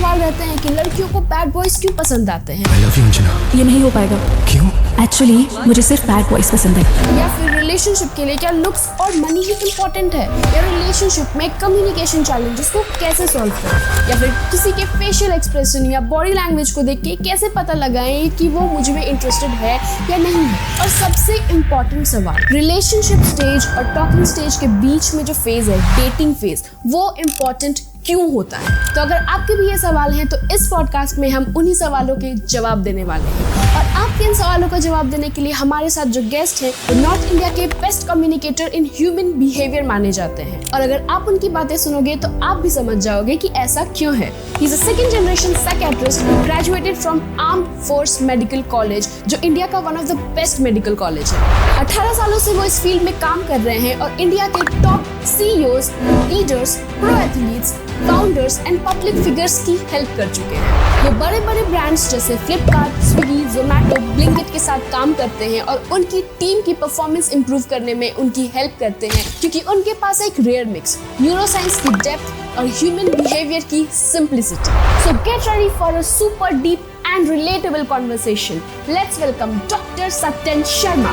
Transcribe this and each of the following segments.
सवाल रहते हैं कि लड़कियों को बैड बॉयज क्यों पसंद आते हैं, I love you, अंजना। ये नहीं हो पाएगा। क्यों? एक्चुअली मुझे सिर्फ बैड बॉयज पसंद है। या फिर रिलेशनशिप के लिए क्या लुक्स और मनी ही इम्पोर्टेंट है, या रिलेशनशिप में कम्युनिकेशन चैलेंजेस को कैसे सॉल्व करें, या फिर किसी के फेशियल एक्सप्रेशन या बॉडी लैंग्वेज को देख के कैसे पता लगाएं कि वो मुझ में इंटरेस्टेड है या नहीं है। और सबसे इम्पोर्टेंट सवाल, रिलेशनशिप स्टेज और टॉकिंग स्टेज के बीच में जो फेज है, डेटिंग फेज, वो इम्पोर्टेंट क्यों होता है। तो अगर आपके भी ये सवाल हैं तो इस पॉडकास्ट में हम उन्हीं सवालों के जवाब देने वाले हैं। और आपके इन सवालों का जवाब देने के लिए हमारे साथ जो गेस्ट हैं वो नॉर्थ इंडिया के best communicator in human behaviour माने जाते हैं। और अगर आप उनकी बातें सुनोगे तो आप भी समझ जाओगे कि ऐसा क्यों है। He is a second generation psychiatrist who graduated from armed force medical college, जो इंडिया का one of the best medical college है। 18 सालों से वो इस फील्ड में काम कर रहे हैं और इंडिया के top CEOs, leaders, pro athletes, founders and public figures की हेल्प कर चुके हैं। वो बड़े बड़े ब्रांड्स जैसे फ्लिपकार्ट, स्विगी, जोमैटो, ब्लिंकिट के साथ काम करते हैं और उनकी टीम की परफॉर्मेंस इंप्रूव करने में उनकी हेल्प करते हैं, क्योंकि उनके पास एक रेयर मिक्स, न्यूरोसाइंस की डेप्थ और ह्यूमन बिहेवियर की simplicity. So get ready for a super deep and relatable conversation. Let's welcome Dr. Satyan Sharma.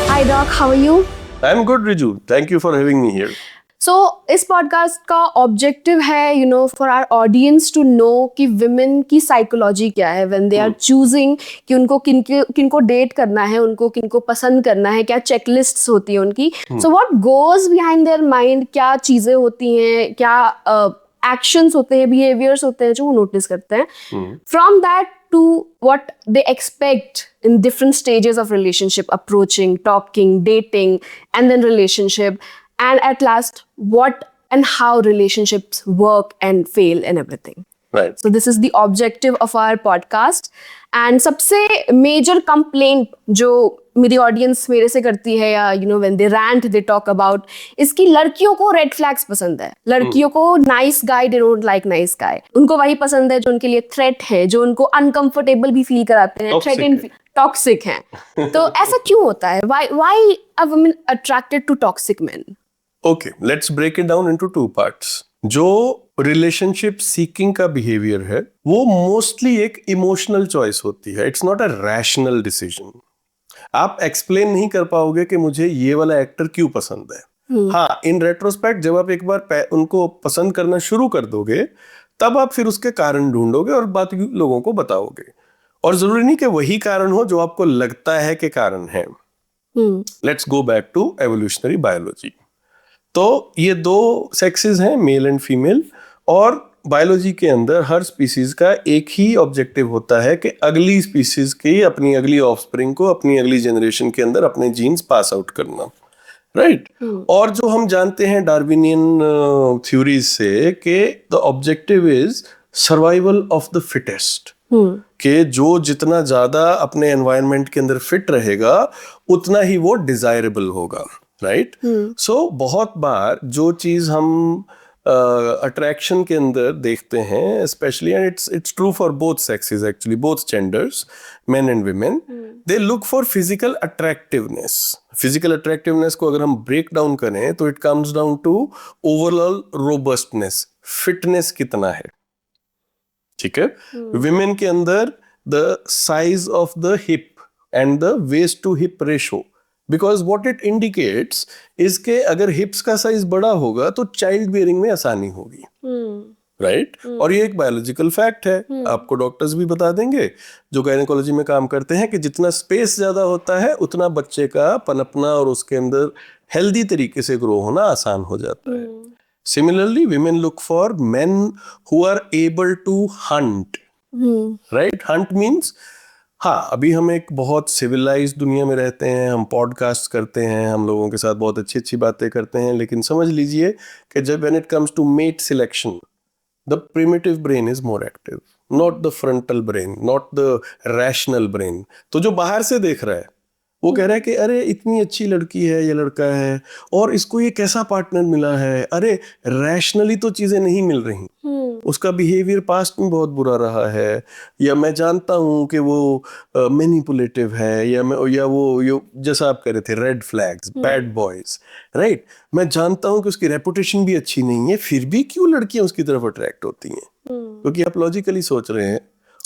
Hi Doc, how are you? I'm good, Riju. Thank you for having me here. So, इस podcast का objective है for our audience to know कि women की psychology क्या है when they are choosing कि उनको किनको डेट करना है, उनको किनको पसंद करना है, क्या चेकलिस्ट्स होती है उनकी। So what goes behind their mind, क्या चीजें होती हैं, क्या एक्शंस होते हैं, बिहेवियर्स होते हैं जो वो नोटिस करते हैं। From that to what they expect in different stages of relationship, approaching, talking, dating, and then relationship, and at last what and how relationships work and fail and everything. Right. So this is the objective of our podcast. And सबसे major complaint जो मेरी audience मेरे से करती है, या when they rant, they talk about, इसकी लड़कियों को रेड फ्लैग्स पसंद है, लड़कियों को nice guy, they don't like nice guy. उनको वही पसंद है जो उनके लिए थ्रेट है, जो उनको अनकंफर्टेबल भी फील कराते हैं, थ्रेटेन, टॉक्सिक हैं। तो ऐसा क्यों होता है? Why are women attracted to toxic men? Okay, let's break it down into two parts. जो रिलेशनशिप सीकिंग का बिहेवियर है वो मोस्टली एक इमोशनल चॉइस होती है। It's not a rational decision. आप एक्सप्लेन नहीं कर पाओगे कि मुझे ये वाला एक्टर क्यों पसंद है। हाँ, इन रेट्रोस्पेक्ट जब आप एक बार उनको पसंद करना शुरू कर दोगे तब आप फिर उसके कारण ढूंढोगे और बाकी लोगों को बताओगे। और जरूरी नहीं कि वही कारण हो जो आपको लगता है कि कारण है। Let's go back to evolutionary biology. तो ये दो सेक्सेस हैं, मेल एंड फीमेल, और बायोलॉजी के अंदर हर स्पीसीज का एक ही ऑब्जेक्टिव होता है कि अगली स्पीसीज की अपनी अगली ऑफस्प्रिंग को अपनी अगली जनरेशन के अंदर अपने जीन्स पास आउट करना, राइट। और जो हम जानते हैं डार्विनियन थ्योरीज से कि the objective is survival of the fittest, कि जो जितना ज्यादा अपने एनवायरनमेंट के अंदर फिट रहेगा उतना ही वो डिजायरेबल होगा, राइट। सो बहुत बार जो चीज हम अट्रैक्शन के अंदर देखते हैं, specially, and it's true for both sexes actually, both genders, men and women, they look for physical attractiveness. Physical attractiveness को अगर हम ब्रेक डाउन करें तो it comes down to overall robustness, fitness कितना है, ठीक है। विमेन के अंदर the size of the hip and the waist to hip ratio, because what it indicates is के अगर हिप्स का साइज बड़ा होगा तो चाइल्ड बियरिंग में आसानी होगी, राइट। और ये एक बायोलॉजिकल फैक्ट है, आपको डॉक्टर्स भी बता देंगे जो गायनेकोलॉजी में काम करते हैं, कि जितना स्पेस ज्यादा होता है उतना बच्चे का पनपना और उसके अंदर हेल्दी तरीके से ग्रो होना आसान हो जाता है। Similarly women look for men who are able to hunt, right. Hunt means, हाँ, अभी हम एक बहुत सिविलाइज्ड दुनिया में रहते हैं, हम पॉडकास्ट करते हैं, हम लोगों के साथ बहुत अच्छी अच्छी बातें करते हैं, लेकिन समझ लीजिए कि जब when it comes to mate selection, the primitive brain is more active, not the frontal brain, not the rational brain. तो जो बाहर से देख रहा है वो कह रहा है कि अरे इतनी अच्छी लड़की है, ये लड़का है, और इसको ये कैसा पार्टनर मिला है, अरे रैशनली तो चीजें नहीं मिल रही, उसका बिहेवियर पास्ट में बहुत बुरा रहा है, या मैं जानता हूँ कि वो मैनिपुलेटिव है, या वो जैसा आप कह रहे थे, red flags, bad boys, right. मैं जानता हूँ कि उसकी रेपुटेशन भी अच्छी नहीं है, फिर भी क्यों लड़कियां उसकी तरफ अट्रैक्ट होती हैं, क्योंकि आप लॉजिकली सोच रहे हैं,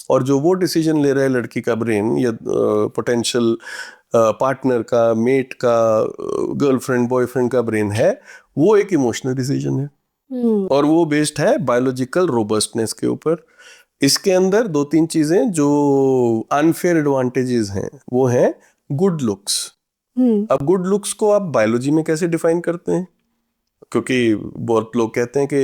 और जो वो डिसीजन ले रहा है लड़की का ब्रेन या पोटेंशियल पार्टनर का, मेट का, गर्लफ्रेंड बॉयफ्रेंड का ब्रेन है, वो एक इमोशनल डिसीजन है और वो बेस्ड है बायोलॉजिकल रोबस्टनेस के ऊपर। इसके अंदर 2-3 चीजें जो अनफेयर एडवांटेजेस हैं वो हैं गुड लुक्स। अब गुड लुक्स को आप बायोलॉजी में कैसे डिफाइन करते हैं? क्योंकि बहुत लोग कहते हैं कि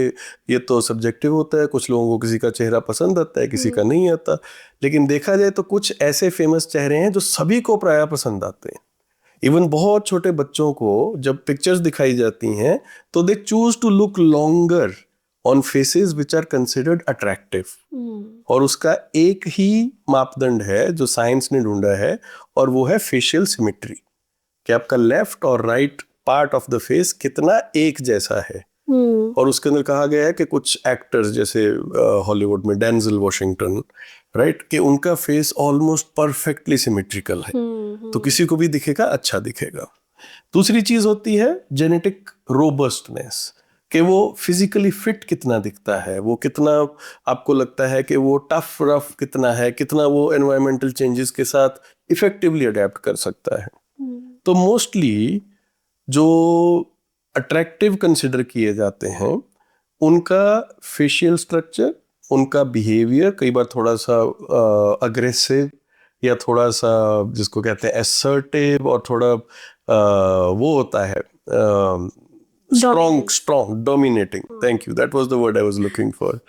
ये तो सब्जेक्टिव होता है, कुछ लोगों को किसी का चेहरा पसंद आता है, किसी का नहीं आता। लेकिन देखा जाए तो कुछ ऐसे फेमस चेहरे हैं जो सभी को प्रायः पसंद आते हैं। इवन बहुत छोटे बच्चों को जब पिक्चर्स दिखाई जाती हैं तो they choose to look longer on faces which are considered attractive. और उसका एक ही मापदंड है जो साइंस ने ढूंढा है, और वो है फेशियल सिमेट्री, कि आपका लेफ्ट और right part of the face कितना एक जैसा है। और उसके अंदर कहा गया है कि कुछ एक्टर्स जैसे हॉलीवुड में डेंजल वॉशिंगटन, राइट, कि उनका फेस ऑलमोस्ट परफेक्टली सिमेट्रिकल है, तो किसी को भी दिखेगा, अच्छा दिखेगा। दूसरी चीज होती है जेनेटिक रोबस्टनेस, कि वो फिजिकली फिट कितना दिखता है, वो कितना आपको लगता है कि वो टफ रफ कितना है, कितना वो एनवायरमेंटल चेंजेस के साथ इफेक्टिवली अडेप्ट कर सकता है। तो मोस्टली जो अट्रैक्टिव कंसिडर किए जाते हैं उनका फेशियल स्ट्रक्चर, उनका बिहेवियर कई बार थोड़ा सा अग्रेसिव या थोड़ा सा जिसको कहते हैं असर्टिव, और थोड़ा वो होता है strong dominating, thank you, that was the word I was looking for,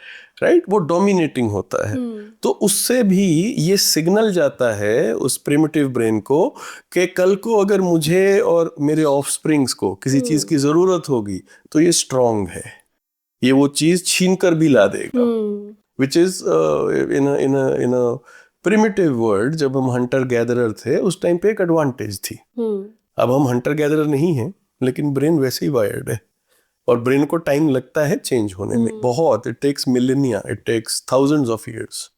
right, वो डोमिनेटिंग होता है। तो उससे भी ये सिग्नल जाता है उस प्रिमिटिव ब्रेन को कि कल को अगर मुझे और मेरे ऑफस्प्रिंग्स को किसी चीज की जरूरत होगी तो ये स्ट्रॉन्ग है, ये वो चीज छीन कर भी ला देगा। Which is in a primitive world, जब हम हंटर गैदरर थे उस टाइम पे एक एडवांटेज थी। अब हम हंटर गैदरर नहीं हैं, लेकिन ब्रेन वैसे ही वायर्ड है, और ब्रेन को टाइम लगता है चेंज होने में बहुत। It takes millennia, it takes thousands of years.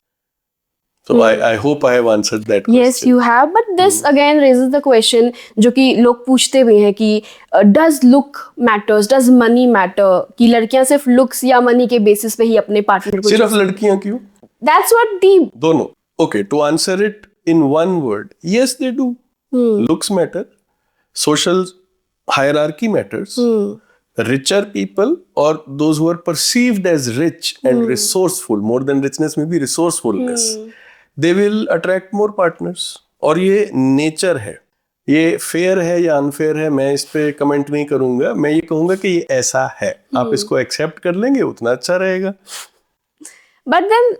So I hope I have answered that question. Yes, you have, but this again raises the question जो कि लोग पूछते भी हैं कि does look matters, does money matter, कि लड़कियां सिर्फ looks या money के बेसिस पे ही अपने पार्टनर को सिर्फ लड़कियां क्यों? That's what the दोनों। Okay, to answer it in one word, yes they do. Looks matter, social hierarchy matters. Richer people or those who are perceived as rich and resourceful, more than richness maybe resourcefulness, they will attract more partners. और ये nature है, ये fair है या unfair है मैं इस पे कमेंट नहीं करूंगा, मैं ये कहूंगा कि ये ऐसा है, आप इसको एक्सेप्ट कर लेंगे उतना अच्छा रहेगा। But then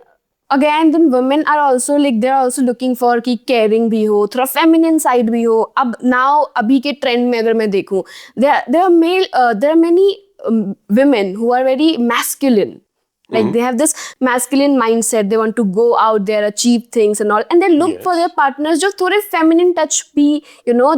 again, then women are also like they're also looking for कि caring भी हो, थोड़ा feminine side भी हो। अब now अभी के trend में अगर मैं देखूं, there are many women who are very masculine. Like they have this masculine mindset. They want to go out there, achieve things and all, and they look for their partners जो थोड़े feminine touch भी,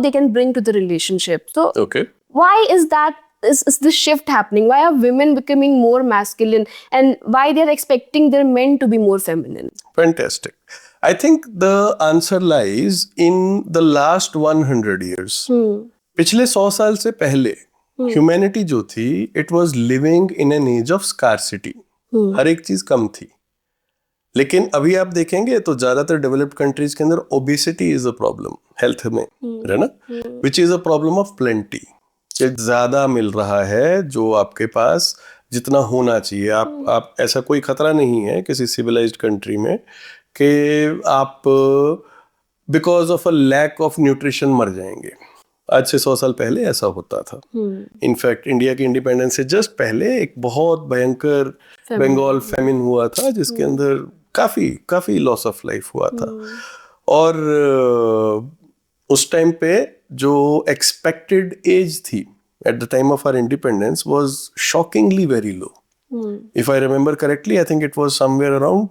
they can bring to the relationship. So Okay. why is that? Is this shift happening? Why are women becoming more masculine, and why they're expecting their men to be more feminine? Fantastic. I think the answer lies in the last 100 years. पिछले 100 साल से पहले humanity जो थी, it was living in an age of scarcity. हर एक चीज कम थी। लेकिन अभी आप देखेंगे तो ज्यादातर डेवलप्ड कंट्रीज के अंदर obesity is a problem health में, है ना, which is a problem of plenty. ज्यादा मिल रहा है जो आपके पास जितना होना चाहिए। आप ऐसा कोई खतरा नहीं है किसी सिविलाइज्ड कंट्री में कि आप because of a lack of nutrition मर जाएंगे। आज से 100 साल पहले ऐसा होता था। इनफैक्ट इंडिया की इंडिपेंडेंस से जस्ट पहले एक बहुत भयंकर बंगाल फेमिन हुआ था जिसके अंदर काफी लॉस ऑफ लाइफ हुआ था। और उस टाइम पे जो एक्सपेक्टेड एज थी at the time of our independence was shockingly very low. If I remember correctly, I think it was somewhere around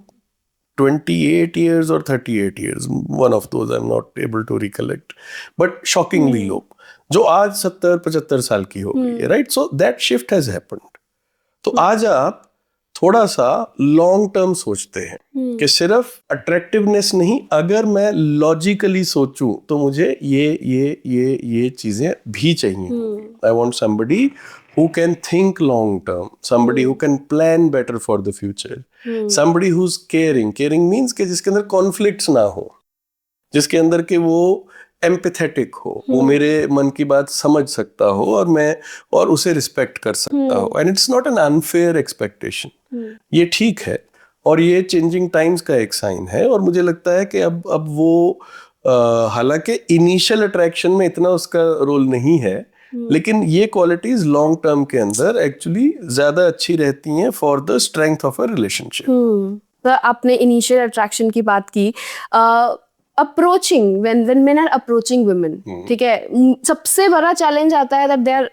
28 years or 38 years, one of those, I'm not able to recollect, but shockingly low, जो आज 70-75 साल की हो गई है, right? So that shift has happened. तो आज आप थोड़ा सा लॉन्ग टर्म सोचते हैं कि सिर्फ अट्रैक्टिवनेस नहीं, अगर मैं लॉजिकली सोचूं तो मुझे ये चीजें भी चाहिए. I want somebody who can think long term, somebody who can plan better for the future, somebody who's caring means कि जिसके अंदर conflicts ना हो, जिसके अंदर के वो एम्पैथेटिक हो, वो मेरे मन की बात समझ सकता हो और उसे रिस्पेक्ट कर सकता हो. And it's not an unfair expectation. ये ठीक है और ये चेंजिंग टाइम्स का एक साइन है. और मुझे लगता है कि अब वो हालांकि इनिशियल अट्रैक्शन में इतना उसका रोल नहीं है, लेकिन ये क्वालिटीज लॉन्ग टर्म के अंदर एक्चुअली ज्यादा अच्छी रहती हैं for the strength of a relationship. तो आपने इनिशियल अट्रैक्शन की बात की. Approaching when men are approaching women, ठीक है, सबसे बड़ा चैलेंज आता है that they are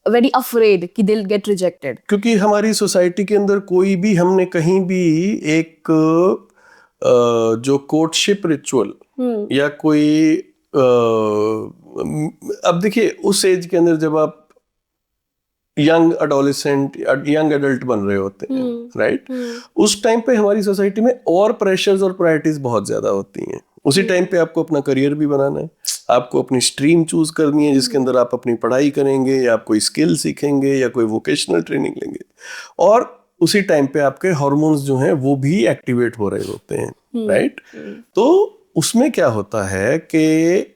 very afraid कि दे विल गेट रिजेक्टेड. क्योंकि हमारी सोसाइटी के अंदर कोई भी, हमने कहीं भी एक जो कोर्टशिप रिचुअल या कोई अब देखिए उस एज के अंदर जब आप यंग एडोलेसेंट, यंग एडल्ट बन रहे होते हैं, राइट, उस टाइम पे हमारी सोसाइटी में और प्रेशर्स और प्रायोरिटीज बहुत ज्यादा होती हैं. उसी टाइम पे आपको अपना करियर भी बनाना है, आपको अपनी स्ट्रीम चूज करनी है जिसके अंदर आप अपनी पढ़ाई करेंगे या आप कोई स्किल सीखेंगे या कोई वोकेशनल ट्रेनिंग लेंगे. और उसी टाइम पे आपके हार्मोन्स जो हैं वो भी एक्टिवेट हो रहे होते हैं, राइट. तो उसमें क्या होता है कि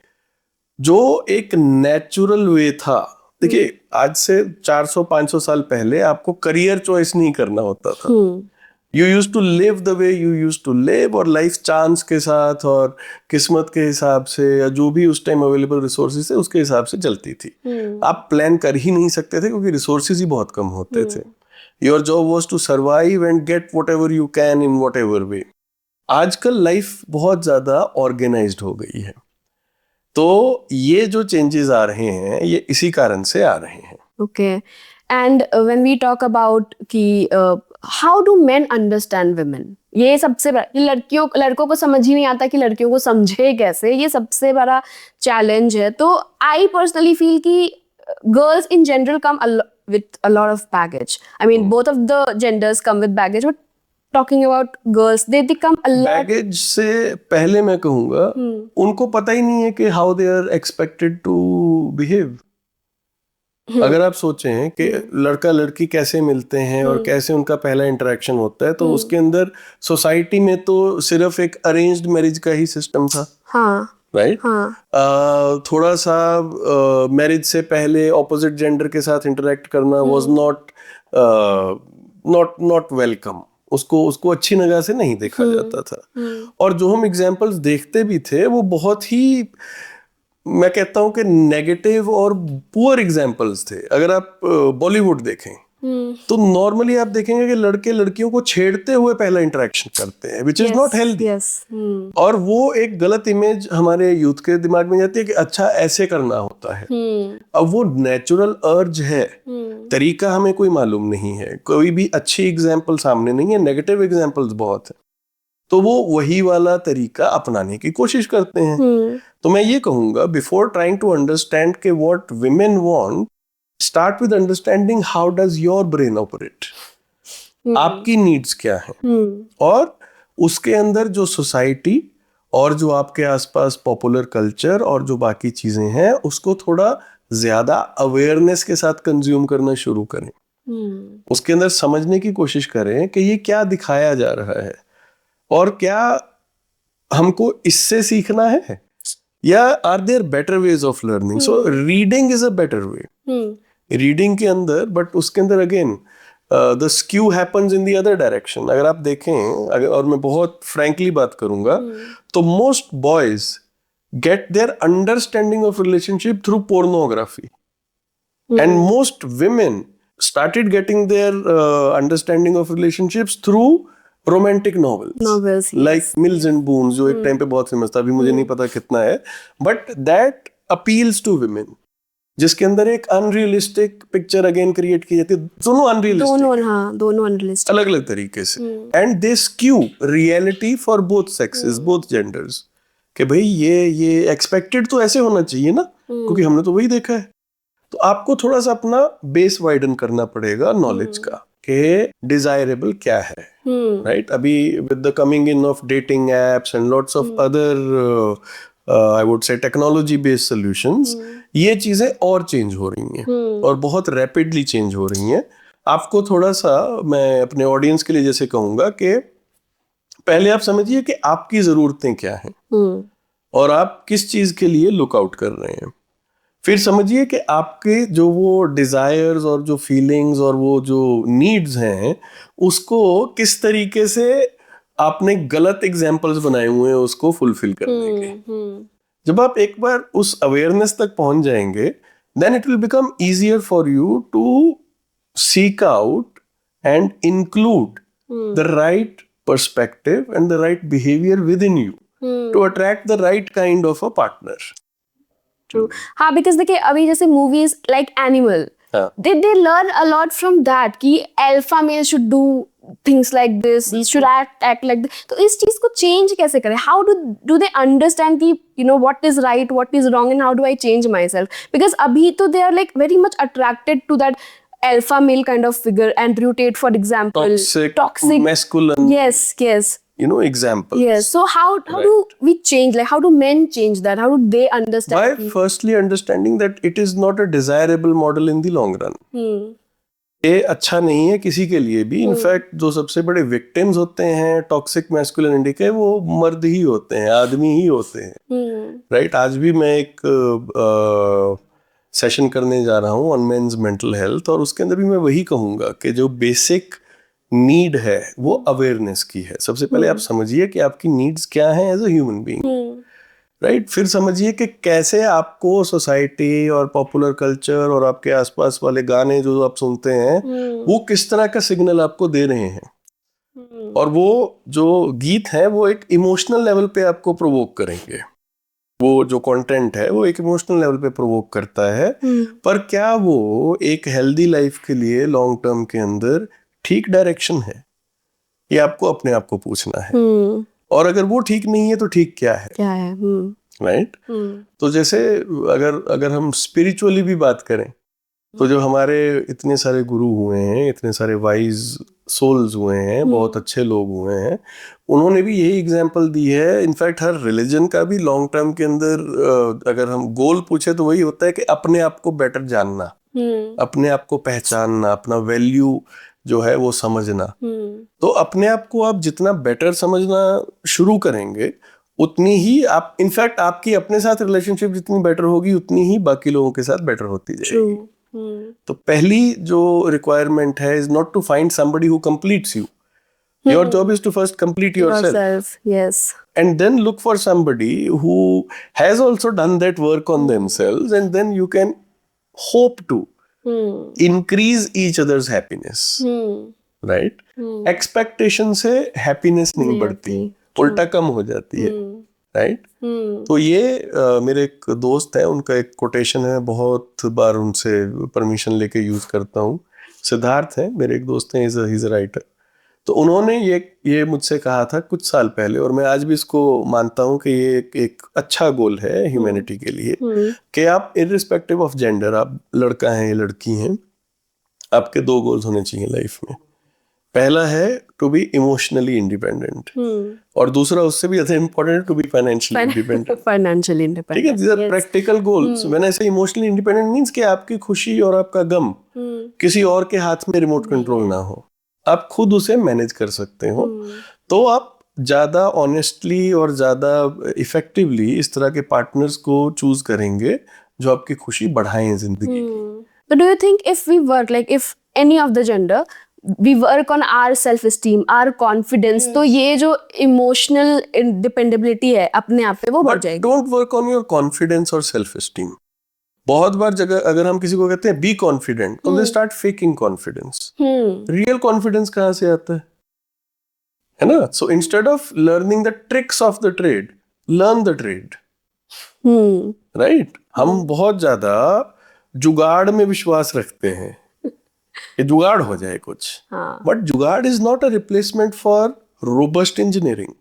जो एक नेचुरल वे था, देखिए आज से 400-500 साल पहले आपको करियर चॉइस नहीं करना होता था. You used to live the way you used to live, और लाइफ चांस के साथ और किस्मत के हिसाब से या जो भी उस टाइम अवेलेबल रिसोर्सेज थे उसके हिसाब से चलती थी. आप प्लान कर ही नहीं सकते थे क्योंकि रिसोर्सेज ही बहुत कम होते थे. Your job was to survive and get whatever you can in whatever way. आजकल लाइफ बहुत ज्यादा ऑर्गेनाइज्ड हो गई है, तो ये जो चेंजेस आ रहे हैं ये इसी कारण से आ रहे हैं. Okay. And when we talk about कि how do men understand women, ये सबसे बड़ा, लड़कों को समझ ही नहीं आता कि लड़कियों को समझे कैसे, ये सबसे बड़ा चैलेंज है. तो आई पर्सनली फील कि girls in general come with a lot of baggage. I mean, both of the genders come with baggage, but talking about girls, they come a lot. Baggage से पहले मैं कहूँगा उनको पता ही नहीं है कि how they are expected to behave. अगर आप सोचें कि लड़का लड़की कैसे मिलते हैं और कैसे उनका पहला इंटरेक्शन होता है, तो उसके अंदर सोसाइटी में तो सिर्फ एक अरेंज्ड मैरिज का ही सिस्टम था. हाँ. राइट. थोड़ा सा मैरिज से पहले ऑपोजिट जेंडर के साथ इंटरेक्ट करना वाज नॉट वेलकम. उसको अच्छी नजर से नहीं देखा जाता था. और जो हम एग्जांपल्स देखते भी थे वो बहुत ही, मैं कहता हूं कि नेगेटिव और पुअर एग्जांपल्स थे. अगर आप बॉलीवुड देखें तो नॉर्मली आप देखेंगे कि लड़के लड़कियों को छेड़ते हुए पहला इंटरेक्शन करते हैं, विच इज नॉट हेल्दी. और वो एक गलत इमेज हमारे यूथ के दिमाग में जाती है कि अच्छा ऐसे करना होता है. अब वो नेचुरल अर्ज है, तरीका हमें कोई मालूम नहीं है, कोई भी अच्छी एग्जाम्पल सामने नहीं है, नेगेटिव एग्जाम्पल्स बहुत है. तो वो वही वाला तरीका अपनाने की कोशिश करते हैं. तो मैं ये कहूंगा, बिफोर ट्राइंग टू अंडरस्टैंड के what women want, start with understanding how does your brain operate. आपकी नीड्स क्या है, और उसके अंदर जो सोसाइटी और जो आपके आसपास पॉपुलर कल्चर और जो बाकी चीजें हैं उसको थोड़ा ज्यादा अवेयरनेस के साथ कंज्यूम करना शुरू करें. उसके अंदर समझने की कोशिश करें कि ये क्या दिखाया जा रहा है और क्या हमको इससे सीखना है, या are there better ways of learning. So reading is a better way. Reading के अंदर, बट उसके अंदर again the skew happens in the other direction. अगर आप देखें, और मैं बहुत फ्रैंकली बात करूंगा, तो most boys get their understanding of relationship through pornography, and most women started getting their understanding of relationships through romantic novels like mills and Boons, जो एक टाइम पे बहुत फेमस था, अभी मुझे नहीं पता कितना है, but that appeals to women, जिसके अंदर एक अनरियलिस्टिक पिक्चर अगेन क्रिएट की जाती है. दोनों अनरियलिस्टिक, अलग अलग तरीके से, and they skew reality for both sexes, both genders, कि भाई ये एक्सपेक्टेड तो ऐसे होना चाहिए ना, क्योंकि हमने तो वही देखा है. तो आपको थोड़ा सा अपना बेस वाइडन करना पड़ेगा नॉलेज का, कि डिजायरेबल क्या है, राइट? अभी with the coming in of dating apps and lots of other I would say technology based solutions, ये चीजें और चेंज हो रही हैं और बहुत रैपिडली चेंज हो रही हैं। आपको थोड़ा सा मैं अपने ऑडियंस के लिए जैसे कहूंगा कि पहले आप समझिए कि आपकी जरूरतें क्या हैं और आप किस चीज के लिए लुक आउट कर रहे हैं। फिर समझिए कि आपके जो वो डिजायर्स और जो फीलिंग्स और वो जो नीड्स हैं उसको किस तरीके से आपने गलत एग्जाम्पल्स बनाए हुए हैं उसको फुलफिल करने के। जब आप एक बार उस अवेयरनेस तक पहुंच जाएंगे, then it will become easier for you to seek out and include the right perspective and the right behavior within you to attract the right kind of a partner. True. हाँ, because देखिए अभी जैसे movies like Animal, they learn a lot from that कि alpha male should do things like this, should act like this. तो इस चीज को change कैसे करें? How do they understand कि what is right, what is wrong, and how do I change myself? Because अभी तो they are like very much attracted to that alpha male kind of figure, Andrew Tate for example, toxic masculine, yes examples. Yes, so how do we change, like how do men change that, how do they understand? By firstly understanding that it is not a desirable model in the long run. ये अच्छा नहीं है किसी के लिए भी। In fact जो सबसे बड़े विक्टिम्स होते हैं टॉक्सिक मैस्कुलिनिटी के, वो मर्द ही होते हैं, आदमी ही होते हैं, राइट? आज भी मैं एक सेशन करने जा रहा हूँ ऑन मेंस मेंटल हेल्थ, और उसके अंदर भी मैं वही कहूँगा कि जो बेसिक नीड है वो अवेयरनेस की है। सबसे पहले आप समझिए कि आपकी नीड्स क्या हैं as a human being, right? फिर समझिए कि कैसे आपको सोसाइटी और पॉपुलर कल्चर और आपके आसपास वाले गाने जो आप सुनते हैं वो किस तरह का सिग्नल आपको दे रहे हैं, और वो जो गीत हैं वो एक इमोशनल लेवल पे आपको प्रोवोक करेंगे। वो जो कंटेंट है वो एक इमोशनल लेवल पे प्रोवोक करता है, पर क्या वो एक हेल्दी लाइफ के लिए लॉन्ग टर्म के अंदर ठीक डायरेक्शन है, ये आपको अपने आप को पूछना है। और अगर वो ठीक नहीं है तो ठीक क्या है, राइट? तो जैसे अगर हम स्पिरिचुअली भी बात करें तो जो हमारे इतने सारे गुरु हुए हैं, इतने सारे वाइज सोल्स हुए हैं, बहुत अच्छे लोग हुए हैं, उन्होंने भी यही एग्जाम्पल दी है। इनफैक्ट हर रिलीजन का भी लॉन्ग टर्म के अंदर अगर हम गोल पूछे तो वही होता है कि अपने आप को बेटर जानना, अपने आप को पहचानना, अपना वैल्यू जो है वो समझना। तो अपने आप को आप जितना बेटर समझना शुरू करेंगे उतनी ही आप, इनफैक्ट आपकी अपने साथ रिलेशनशिप जितनी बेटर होगी उतनी ही बाकी लोगों के साथ बेटर होती जाएगी। तो पहली जो रिक्वायरमेंट है is not to find somebody who completes you, your job is to first complete yourself, yes, and then look for somebody who has also done that work on themselves, and then you can hope to increase each other's happiness, right? Expectation से happiness नहीं बढ़ती, उल्टा कम हो जाती है, right? तो ये मेरे एक दोस्त हैं, उनका एक कोटेशन है, बहुत बार उनसे परमिशन लेके यूज करता हूँ। सिद्धार्थ है मेरे एक दोस्त हैं, ही इज अ राइटर। तो उन्होंने ये मुझसे कहा था कुछ साल पहले, और मैं आज भी इसको मानता हूँ कि ये एक अच्छा गोल है ह्यूमैनिटी के लिए, कि आप इररिस्पेक्टिव ऑफ जेंडर, आप लड़का हैं या लड़की हैं, आपके दो गोल्स होने चाहिए लाइफ में। पहला है टू बी इमोशनली इंडिपेंडेंट, और दूसरा उससे भी ज्यादा important to be financially independent. Financially independent, ठीक है, these are practical goals. When I say emotionally independent means कि आपकी खुशी और आपका गम किसी और के हाथ में रिमोट कंट्रोल ना हो, आप खुद उसे मैनेज कर सकते हो। तो आप ज्यादा ऑनेस्टली और ज्यादा इफेक्टिवली इस तरह के पार्टनर्स को चूज करेंगे जो आपकी खुशी बढ़ाएं जिंदगी की। But do you think if we work, like if any of the gender, we work on our self-esteem, our confidence, तो ये जो emotional dependability है अपने आप पे वो बढ़ जाएगी। Don't work on your confidence or self-esteem. बहुत बार जगह अगर हम किसी को कहते हैं बी कॉन्फिडेंट, तो they start faking confidence. Real confidence कहाँ से आता है ना? So instead of learning the tricks of the trade, learn the trade, right? हम बहुत ज्यादा जुगाड़ में विश्वास रखते हैं, ये जुगाड़ हो जाए कुछ, बट जुगाड़ is not a replacement for robust engineering.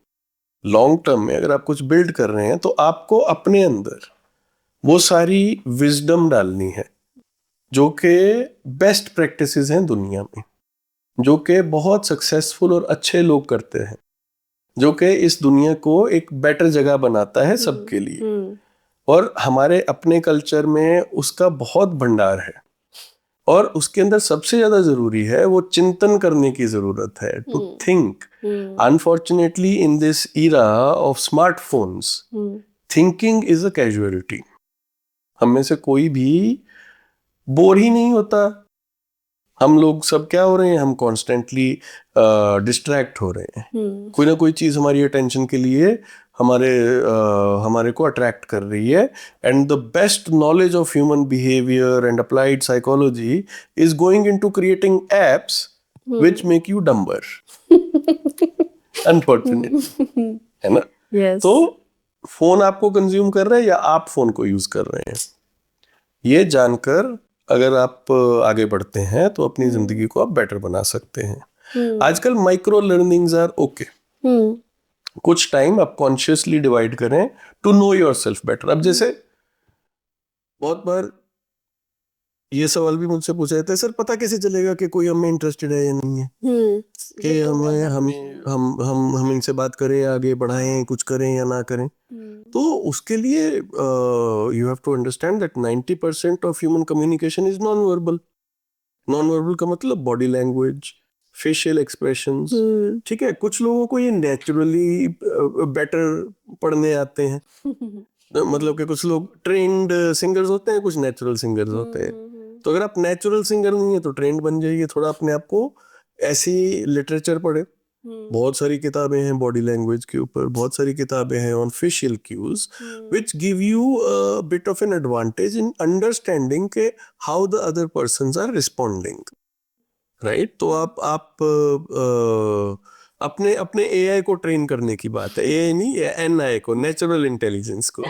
Long term में अगर आप कुछ बिल्ड कर रहे हैं तो आपको अपने अंदर वो सारी विजडम डालनी है जो कि बेस्ट प्रैक्टिसेस हैं दुनिया में। जो कि बहुत सक्सेसफुल और अच्छे लोग करते हैं, जो कि इस दुनिया को एक बेटर जगह बनाता है सबके लिए। और हमारे अपने कल्चर में उसका बहुत भंडार है, और उसके अंदर सबसे ज्यादा जरूरी है वो चिंतन करने की जरूरत है, to think. Unfortunately in this era of smartphones, thinking is a casualty. हम में से कोई भी बोर ही नहीं होता। हम लोग सब क्या हो रहे हैं, हम कॉन्स्टेंटली डिस्ट्रैक्ट हो रहे हैं। कोई ना कोई चीज हमारी अटेंशन के लिए हमारे को अट्रैक्ट कर रही है। And the best knowledge of human behaviour and applied psychology is going into creating apps which make you dumber, unfortunately, है ना? Yes. तो फोन आपको कंज्यूम कर रहे हैं या आप फोन को यूज कर रहे हैं, ये जानकर अगर आप आगे बढ़ते हैं तो अपनी जिंदगी को आप बेटर बना सकते हैं। आजकल माइक्रो लर्निंग्स आर ओके। कुछ टाइम आप कॉन्शियसली डिवाइड करें टू नो योरसेल्फ बेटर। अब जैसे बहुत बार ये सवाल भी मुझसे पूछा जाता है, सर पता कैसे चलेगा कि कोई हमें इंटरेस्टेड है या नहीं है, कि हम इनसे बात करें, आगे बढ़ाएं, कुछ करें या ना करें। तो उसके लिए you have to understand that 90% of human communication is non verbal. Non verbal का मतलब बॉडी लैंग्वेज, फेशियल एक्सप्रेशंस, ठीक है? कुछ लोगों को ये नेचुरली बेटर पढ़ने आते हैं, मतलब कि कुछ लोग ट्रेंड सिंगर्स होते हैं, कुछ नेचुरल सिंगर्स होते हैं। तो अगर आप नेचुरल सिंगर नहीं है तो ट्रेंड बन जाइए, थोड़ा अपने आप को ऐसी लिटरेचर पढ़े। बहुत सारी किताबें हैं बॉडी लैंग्वेज के ऊपर, बहुत सारी किताबें हैं on facial cues which give you a bit of an advantage in understanding के how the other persons are responding, right? तो आप अपने अपने एआई को ट्रेन करने की बात है, एआई नहीं, एनआई को, नेचुरल इंटेलिजेंस को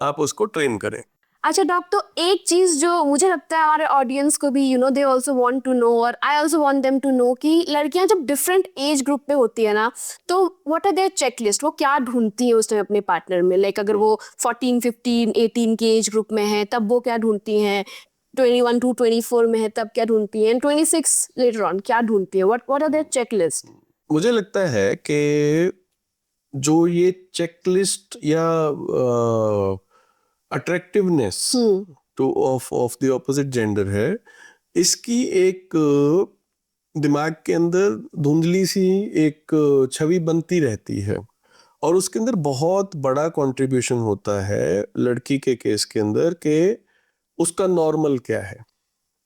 आप उसको ट्रेन करें। अच्छा डॉक्टर, तो एक चीज जो मुझे लगता है हमारे ऑडियंस को भी they also want to know, और I also want them to know, कि लड़कियां जब डिफरेंट एज ग्रुप पे होती है ना, तो व्हाट आर देयर चेकलिस्ट, वो क्या ढूंढती है उस टाइम अपने पार्टनर में? लाइक अगर वो 14, 15, 18 के एज ग्रुप में है तब वो क्या ढूंढती हैं, 21 to 24 में है तब क्या ढूंढती हैं, 26 लेटर ऑन क्या ढूंढती है? What are their checklist? मुझे लगता है कि जो ये चेकलिस्ट या attractiveness to of the opposite gender है, इसकी एक दिमाग के अंदर धुंधली सी एक छवि बनती रहती है, और उसके अंदर बहुत बड़ा कंट्रीब्यूशन होता है लड़की के केस के अंदर कि उसका नॉर्मल क्या है।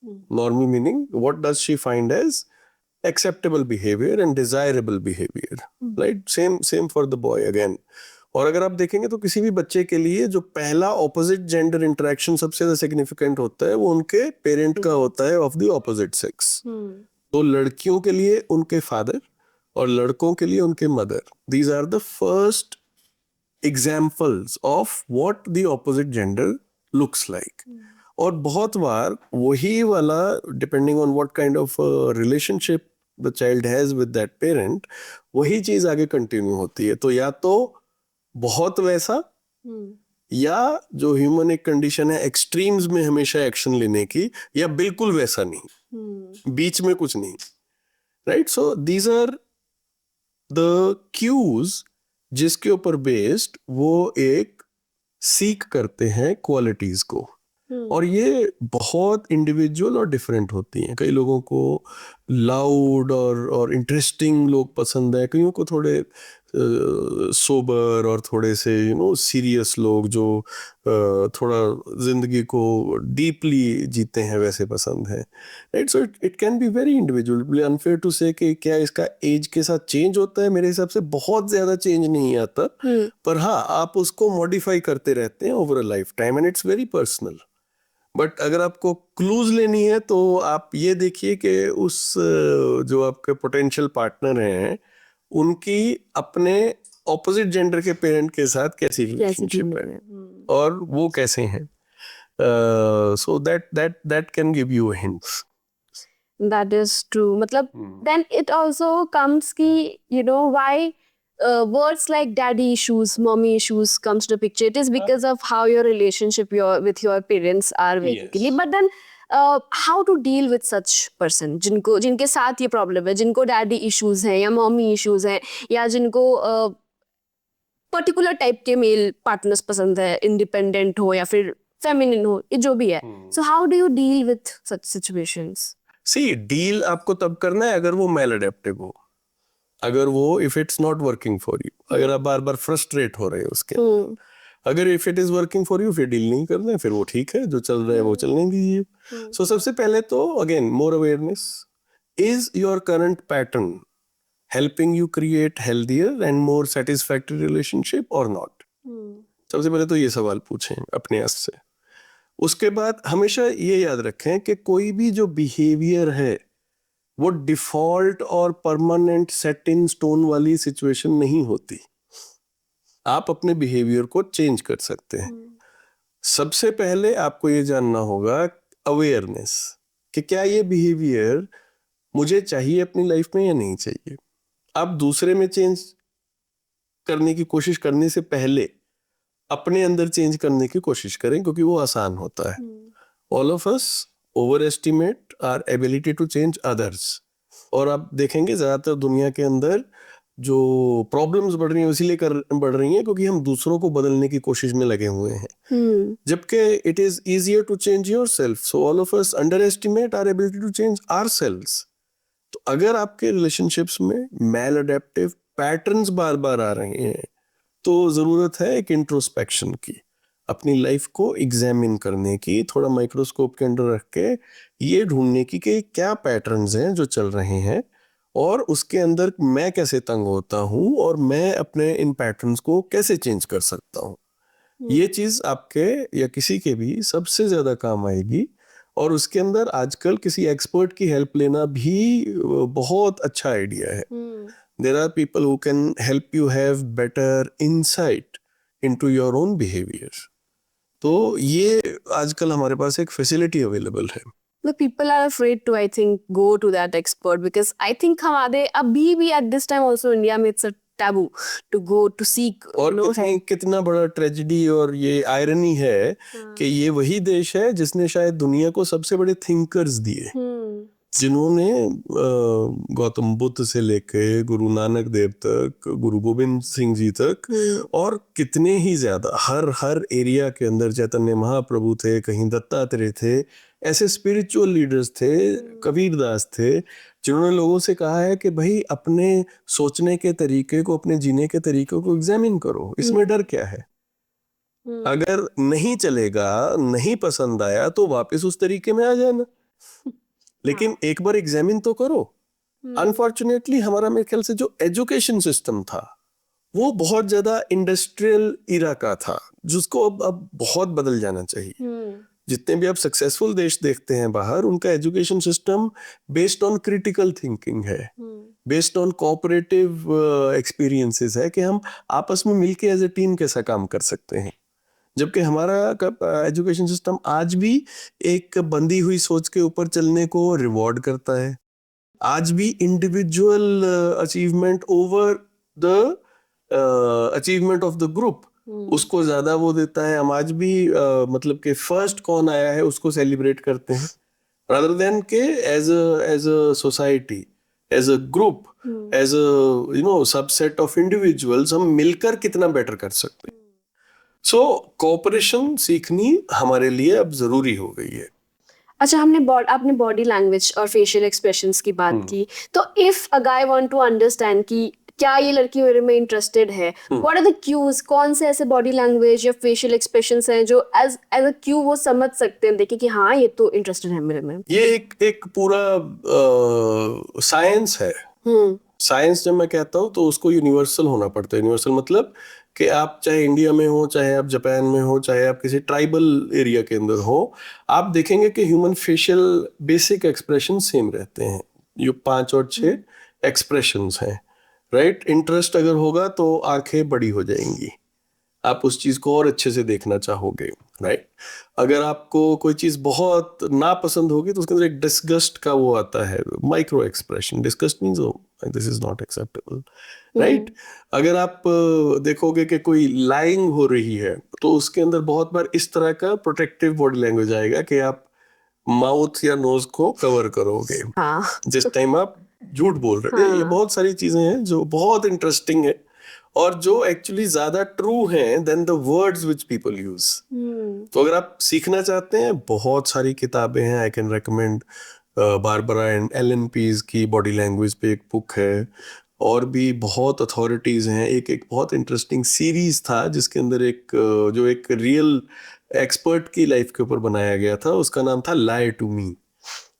Normal meaning what does she find as acceptable behavior and desirable behavior, right? Same for the boy again. और अगर आप देखेंगे तो किसी भी बच्चे के लिए जो पहला ऑपोजिट जेंडर इंटरेक्शन सबसे ज्यादा सिग्निफिकेंट होता है वो उनके पेरेंट का होता है ऑफ द ऑपोजिट सेक्स। तो लड़कियों के लिए उनके फादर और लड़कों के लिए उनके mother, these are the first examples of what the opposite gender looks like. और बहुत बार वही वाला, depending on what kind of relationship the child has with that parent, वही चीज आगे कंटिन्यू होती है। तो या तो बहुत वैसा, या जो ह्यूमन एक कंडीशन है एक्सट्रीम्स में हमेशा एक्शन लेने की, या बिल्कुल वैसा नहीं, बीच में कुछ नहीं, right? So these are the cues जिसके ऊपर बेस्ड वो एक सीक करते हैं क्वालिटीज को। और ये बहुत इंडिविजुअल और डिफरेंट होती हैं। कई लोगों को लाउड और इंटरेस्टिंग लोग पसंद है, कईयों को थोड़े सोबर और थोड़े से सीरियस लोग जो थोड़ा जिंदगी को डीपली जीते हैं वैसे पसंद है, right? So it can be very individual. Unfair to say कि क्या इसका एज के साथ चेंज होता है, मेरे हिसाब से बहुत ज्यादा चेंज नहीं आता, पर हाँ आप उसको मॉडिफाई करते रहते हैं over a life time, and it's very personal. But अगर आपको क्लूज लेनी है तो आप ये देखिए कि उस जो आपके पोटेंशियल पार्टनर हैं उनकी अपने ऑपोजिट जेंडर के पेरेंट के साथ कैसी रिलेशनशिप है और वो कैसे हैं। So that can give you a hint. That is true. मतलब then it also comes कि why words like daddy issues, mommy issues comes to picture. It is because of how your relationship with your parents are basically. Yes. But then how to deal with such person, जिनके साथ ये problem है, जिनको daddy issues हैं या mummy issues हैं, या जिनको पर्टिकुलर टाइप के मेल पार्टनर्स पसंद है, इंडिपेंडेंट हो या फिर फेमिनिन हो, ये जो भी है. So how do you deal with such situations? See deal आपको तब करना है अगर वो मेल अडेप्टिव हो, अगर वो if it's not working for you, अगर आप बार बार फ्रस्ट्रेट हो रहे हो उसके, अगर if it is working for you फिर डील नहीं करना है, फिर वो ठीक है, जो चल रहा है वो चलने दीजिए. सो सबसे पहले तो again more awareness, is your current pattern helping you create healthier and more satisfactory relationship or not? सबसे पहले तो ये सवाल पूछें अपने आप से. उसके बाद हमेशा ये याद रखें कि कोई भी जो बिहेवियर है वो डिफॉल्ट और परमानेंट सेट इन स्टोन वाली सिचुएशन नहीं होती. आप अपने बिहेवियर को चेंज कर सकते हैं. सबसे पहले आपको ये जानना होगा अवेयरनेस कि क्या ये बिहेवियर मुझे चाहिए अपनी लाइफ में या नहीं चाहिए. आप दूसरे में चेंज करने की कोशिश करने से पहले अपने अंदर चेंज करने की कोशिश करें, क्योंकि वो आसान होता है. All of us overestimate our ability to change others. और आप देखेंगे ज्यादातर दुनिया के अंदर जो प्रॉब्लम्स बढ़ रही हैं इसीलिए बढ़ रही हैं क्योंकि हम दूसरों को बदलने की कोशिश में लगे हुए हैं, जबकि it is easier to change yourself. So all of us underestimate our ability to change ourselves. तो अगर आपके रिलेशनशिप्स में मैल अडेप्टिव पैटर्न्स बार बार आ रहे हैं तो जरूरत है एक इंट्रोस्पेक्शन की, अपनी लाइफ को एग्जामिन करने की, थोड़ा माइक्रोस्कोप के अंदर रख के ये ढूंढने की कि क्या पैटर्न्स हैं जो चल रहे हैं और उसके अंदर मैं कैसे तंग होता हूँ और मैं अपने इन पैटर्न्स को कैसे चेंज कर सकता हूँ. ये चीज आपके या किसी के भी सबसे ज्यादा काम आएगी. और उसके अंदर आजकल किसी एक्सपर्ट की हेल्प लेना भी बहुत अच्छा आइडिया है. There are people who can help you have better insight into your own behaviour. तो ये आजकल हमारे पास एक फैसिलिटी अवेलेबल है. The people are afraid to, I think, go to that expert because I think हमारे अभी भी at this time also India में it's a taboo to go to seek. और कितना बड़ा ट्रेजेडी और ये आयरनी है कि ये वही देश है जिसने शायद दुनिया को सबसे बड़े थिंकर्स दिए, जिन्होंने गौतम बुद्ध से लेके गुरु नानक देव तक, गुरु गोविंद सिंह जी तक, और कितने ही ज्यादा हर एरिया के अंदर चैतन्य महाप्रभु थे, कहीं दत्तात्रेय थे, ऐसे स्पिरिचुअल लीडर्स थे, कबीरदास थे, जिन्होंने लोगों से कहा है कि भाई अपने सोचने के तरीके को, अपने जीने के तरीके को एग्जामिन करो, इसमें डर क्या है. अगर नहीं चलेगा, नहीं पसंद आया तो वापस उस तरीके में आ जाना, लेकिन एक बार एग्जामिन तो करो. अनफॉर्चुनेटली हमारा मेरे ख्याल से जो एजुकेशन सिस्टम था वो बहुत ज्यादा इंडस्ट्रियल इरा का था, जिसको अब बहुत बदल जाना चाहिए. जितने भी आप सक्सेसफुल देश देखते हैं बाहर, उनका education system based on critical thinking है, बेस्ड ऑन कोऑपरेटिव एक्सपीरियंसेस है कि हम आपस में मिलके एज ए टीम कैसा काम कर सकते हैं. जबकि हमारा एजुकेशन सिस्टम आज भी एक बंधी हुई सोच के ऊपर चलने को रिवॉर्ड करता है. आज भी individual achievement over the achievement of the group, उसको ज्यादा वो देता है. हम आज भी मतलब कि फर्स्ट कौन आया है उसको सेलिब्रेट करते हैं, rather than के as a society, as a group, as a subset of individuals हम मिलकर कितना बेटर कर सकते हैं. सो कोऑपरेशन सीखनी हमारे लिए अब जरूरी हो गई है. अच्छा, आपने बॉडी लैंग्वेज और फेशियल एक्सप्रेशंस की बात की, तो if a guy want to understand कि क्या ये लड़की मेरे में इंटरेस्टेड है, व्हाट आर द क्यूज, कौन से ऐसे बॉडी लैंग्वेज या फेशियल एक्सप्रेशंस हैं जो एज अ क्यू वो समझ सकते हैं, देखिए कि हाँ ये तो इंटरेस्टेड है मेरे में. ये एक पूरा साइंस है. साइंस जब मैं कहता हूँ तो उसको यूनिवर्सल होना पड़ता है. यूनिवर्सल मतलब कि आप चाहे इंडिया में हो, चाहे आप जापान में हो, चाहे आप किसी ट्राइबल एरिया के अंदर हो, आप देखेंगे कि human facial basic expression same रहते हैं. ये 5 और 6 एक्सप्रेशंस हैं, राइट. इंटरेस्ट अगर होगा तो आंखें बड़ी हो जाएंगी, आप उस चीज को और अच्छे से देखना चाहोगे, राइट. अगर आपको कोई चीज बहुत नापसंद होगी तो उसके अंदर एक डिस्गस्ट का वो आता है, micro expression. Disgust means this is not acceptable, right. अगर आप देखोगे कि कोई लाइंग हो रही है तो उसके अंदर बहुत बार इस तरह का प्रोटेक्टिव बॉडी लैंग्वेज आएगा कि आप माउथ या नोज को कवर करोगे हाँ जिस टाइम आप झूठ बोल रहे हो। ये बहुत सारी चीजें हैं जो बहुत इंटरेस्टिंग है और जो एक्चुअली ज्यादा ट्रू हैं than the words which people use. तो अगर आप सीखना चाहते हैं, बहुत सारी किताबें हैं। I can recommend Barbara and Allan Pease की बॉडी लैंग्वेज पे एक बुक है, और भी बहुत अथॉरिटीज हैं। एक एक बहुत इंटरेस्टिंग सीरीज था जिसके अंदर जो एक रियल एक्सपर्ट की लाइफ के ऊपर बनाया गया था, उसका नाम था लाई टू मी।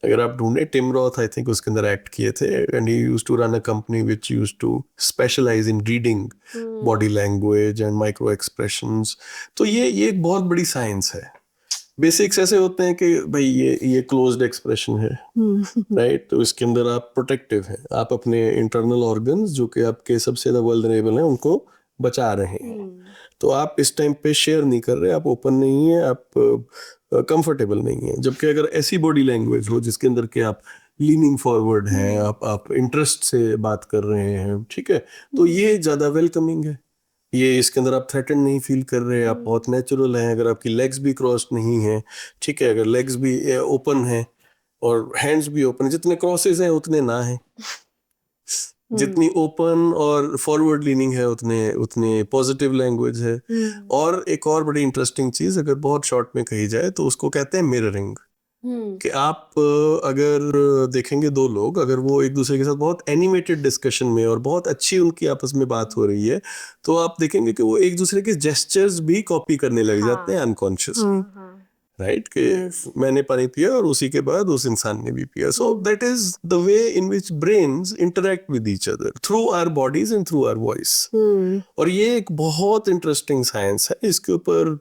अगर आप ढूंढे, टिम रॉथ आई थिंक उसके अंदर एक्ट किए थे, and he used to run a company which used to specialise in reading body language and micro expressions. तो ये एक बहुत बड़ी साइंस है। बेसिक्स ऐसे होते हैं कि भाई ये क्लोज्ड एक्सप्रेशन है, राइट? तो इसके अंदर आप प्रोटेक्टिव हैं, आप अपने इंटरनल ऑर्गन्स जो कि आपके सबसे ज्यादा वल्नरेबल हैं उनको बचा रहे हैं। तो आप इस टाइम पे शेयर नहीं कर रहे, आप ओपन नहीं है, आप कंफर्टेबल नहीं है। जबकि अगर ऐसी बॉडी लैंग्वेज हो जिसके अंदर के आप लीनिंग फॉरवर्ड हैं, आप इंटरेस्ट से बात कर रहे हैं, ठीक है, तो ये ज्यादा वेलकमिंग है। ये इसके अंदर आप थ्रेटन नहीं फील कर रहे, आप बहुत नेचुरल हैं। अगर आपकी लेग्स भी क्रॉस्ड नहीं है, ठीक है, अगर लेग्स भी ओपन है और हैंड्स भी ओपन है, जितने क्रॉसेस हैं उतने ना हैं, जितनी ओपन और फॉरवर्ड लीनिंग है उतने पॉजिटिव लैंग्वेज है। और एक और बड़ी इंटरेस्टिंग चीज अगर बहुत शॉर्ट में कही जाए तो उसको कहते हैं मिररिंग। कि आप अगर देखेंगे दो लोग, अगर वो एक दूसरे के साथ बहुत एनिमेटेड डिस्कशन में और बहुत अच्छी उनकी आपस में बात हो रही है, तो आप देखेंगे कि वो एक दूसरे के जेस्चर्स भी कॉपी करने लग जाते हैं अनकॉन्शियस, राइट? कि मैंने पानी पिया और उसी के बाद उस इंसान ने भी पिया। So that is the way in which brains interact with each other through our bodies and through our voice. और ये एक बहुत इंटरेस्टिंग साइंस है। इसके ऊपर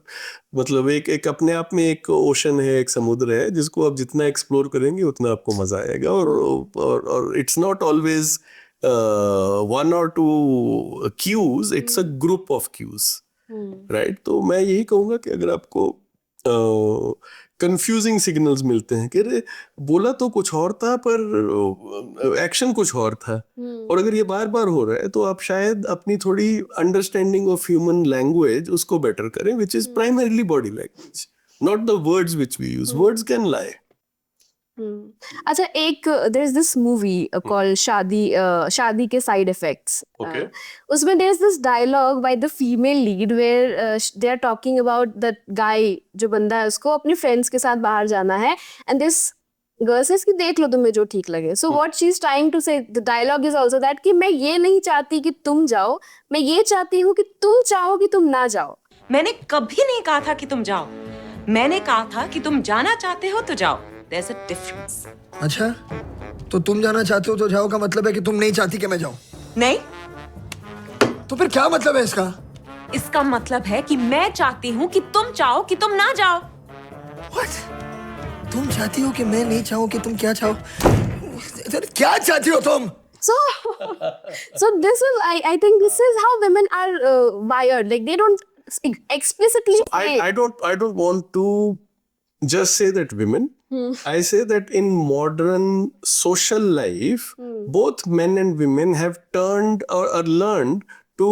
मतलब एक अपने आप में एक ओशन है, एक समुद्र है, जिसको आप जितना एक्सप्लोर करेंगे उतना आपको मजा आएगा। और इट्स नॉट ऑलवेज वन और two cues, it's a group of cues, right? तो मैं यही कहूंगा कि अगर आपको कंफ्यूजिंग सिग्नल्स मिलते हैं कि अरे बोला तो कुछ और था पर एक्शन कुछ और था, और अगर ये बार बार हो रहा है, तो आप शायद अपनी थोड़ी अंडरस्टैंडिंग ऑफ ह्यूमन लैंग्वेज उसको बेटर करें, which is primarily body language, not the words which we use. Words can lie. अच्छा, एक there is this movie called Shaadi Ke side effects. उसमें there is this dialogue by the female lead where they are talking about that guy, जो बंदा है उसको अपने friends के साथ बाहर जाना है, एंड दिस गर्ल सेज कि देख लो तुम्हें जो ठीक लगे। So what she is trying to say, the dialogue is also that कि मैं ये नहीं चाहती कि तुम जाओ, मैं ये चाहती हूँ कि तुम चाहो कि तुम ना जाओ। मैंने कभी नहीं कहा था कि तुम जाओ, मैंने कहा था कि तुम जाना चाहते हो तो जाओ। There's a difference. अच्छा, तो तुम जाना चाहते हो तो जाओ का मतलब है कि तुम नहीं चाहती कि मैं जाऊं? नहीं। तो फिर क्या मतलब है इसका? इसका मतलब है कि मैं चाहती हूँ कि तुम चाहो कि तुम ना जाओ। What? तुम चाहती हो कि मैं नहीं चाहूं कि तुम क्या चाहो? क्या चाहती हो तुम? So this is, I think this is how women are wired. Like they don't explicitly say. I don't want to just say that women. I say that in modern social life, both men and women have turned or learned to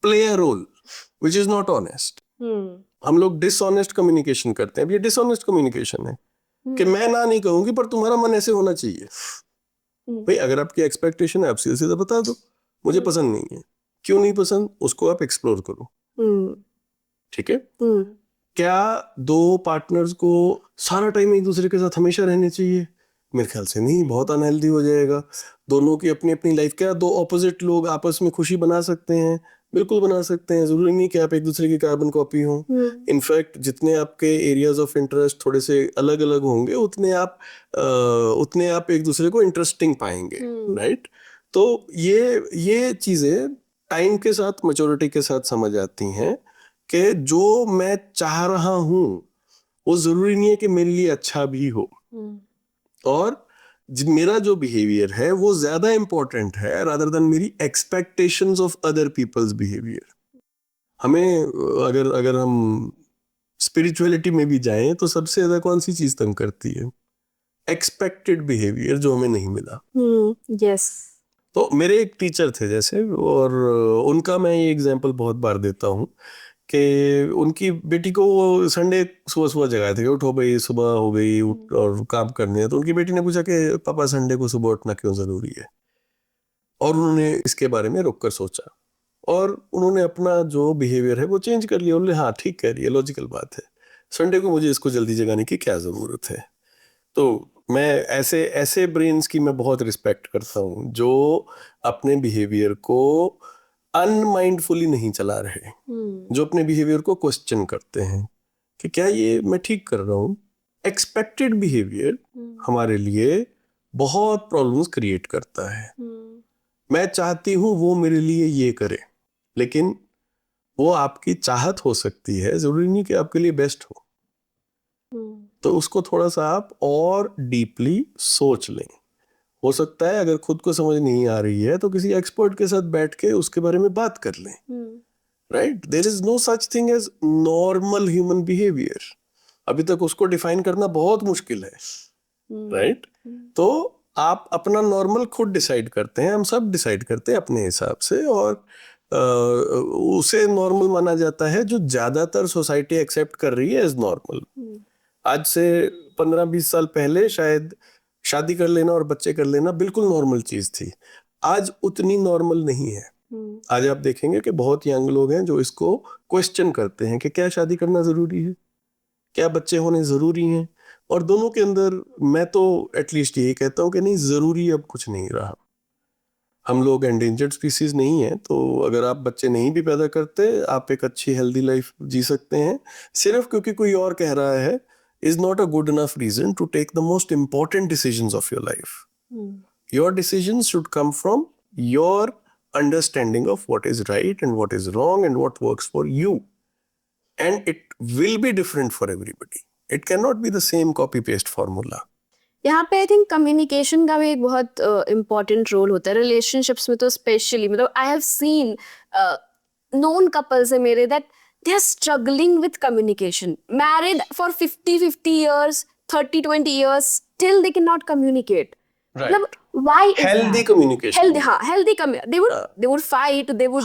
play a role which is not honest. हम लोग dishonest communication करते हैं। अब ये dishonest communication है कि मैं ना नहीं कहूंगी पर तुम्हारा मन ऐसे होना चाहिए। भाई अगर आपकी एक्सपेक्टेशन है, आप सीधा सीधा बता दो मुझे पसंद नहीं है। क्यों नहीं पसंद, उसको आप एक्सप्लोर करो, ठीक है? क्या दो पार्टनर्स को सारा टाइम एक दूसरे के साथ हमेशा रहने चाहिए? मेरे ख्याल से नहीं, बहुत अनहेल्दी हो जाएगा। दोनों की अपनी अपनी लाइफ। क्या दो ऑपोजिट लोग आपस में खुशी बना सकते हैं? बिल्कुल बना सकते हैं। जरूरी नहीं कि आप एक दूसरे की कार्बन कॉपी हो। इनफैक्ट जितने आपके एरियाज ऑफ इंटरेस्ट थोड़े से अलग अलग होंगे, उतने आप एक दूसरे को इंटरेस्टिंग पाएंगे, राइट? तो ये चीजें टाइम के साथ, मैच्योरिटी के साथ समझ आती हैं कि जो मैं चाह रहा हूं वो जरूरी नहीं है कि मेरे लिए अच्छा भी हो, और मेरा जो बिहेवियर है वो ज्यादा इंपॉर्टेंट है रादर देन मेरी expectations of other peoples behaviour. हमें अगर हम स्पिरिचुअलिटी में भी जाएं तो सबसे ज्यादा कौन सी चीज तंग करती है? एक्सपेक्टेड बिहेवियर जो हमें नहीं मिला। यस। तो मेरे एक टीचर थे जैसे, और उनका मैं ये एग्जांपल बहुत बार देता हूँ कि उनकी बेटी को संडे सुबह सुबह जगाए थे कि उठो भाई, सुबह हो गई, उठ और काम करने हैं। तो उनकी बेटी ने पूछा कि पापा संडे को सुबह उठना क्यों जरूरी है, और उन्होंने इसके बारे में रुक कर सोचा और उन्होंने अपना जो बिहेवियर है वो चेंज कर लिया। उन्होंने हाँ ठीक कह रही है, लॉजिकल बात है, संडे को मुझे इसको जल्दी जगाने की क्या जरूरत है। तो मैं ऐसे ब्रेन्स की मैं बहुत रिस्पेक्ट करता हूँ जो अपने बिहेवियर को अनमाइंडफुली नहीं चला रहे, जो अपने बिहेवियर को क्वेश्चन करते हैं कि क्या ये मैं ठीक कर रहा हूँ। एक्सपेक्टेड बिहेवियर हमारे लिए बहुत प्रॉब्लम्स क्रिएट करता है। मैं चाहती हूँ वो मेरे लिए ये करे, लेकिन वो आपकी चाहत हो सकती है, जरूरी नहीं कि आपके लिए बेस्ट हो। तो उसको थोड़ा सा आप और डीपली सोच लें। हो सकता है अगर खुद को समझ नहीं आ रही है तो किसी एक्सपर्ट के साथ बैठ के उसके बारे में बात कर लें। Right, there is no such thing as normal human behaviour. अभी तक उसको डिफाइन करना बहुत मुश्किल है। राइट, तो आप अपना नॉर्मल खुद डिसाइड करते हैं, हम सब डिसाइड करते हैं अपने हिसाब से, और उसे नॉर्मल माना जाता है जो ज्यादातर सोसाइटी एक्सेप्ट कर रही है एज नॉर्मल। आज से 15-20 साल पहले शायद शादी कर लेना और बच्चे कर लेना बिल्कुल नॉर्मल चीज थी। आज उतनी नॉर्मल नहीं है। आज आप देखेंगे कि बहुत यंग लोग हैं जो इसको क्वेश्चन करते हैं कि क्या शादी करना जरूरी है, क्या बच्चे होने जरूरी हैं। और दोनों के अंदर मैं तो एटलीस्ट यही कहता हूँ कि नहीं, जरूरी अब कुछ नहीं रहा। हम लोग एंडेंजर्ड स्पीसीज नहीं है, तो अगर आप बच्चे नहीं भी पैदा करते, आप एक अच्छी हेल्दी लाइफ जी सकते हैं। सिर्फ क्योंकि कोई और कह रहा है is not a good enough reason to take the most important decisions of your life. Your decisions should come from your understanding of what is right and what is wrong and what works for you. And it will be different for everybody. It cannot be the same copy-paste formula. यहाँ पे I think communication का भी एक बहुत important role होता है relationships में, तो स्पेशली मतलब I have seen known couples है मेरे that they are struggling with communication, married for 50 years, 30-20 years, still they cannot communicate. Right. Why is Healthy that? communication. Healthy they would fight, they would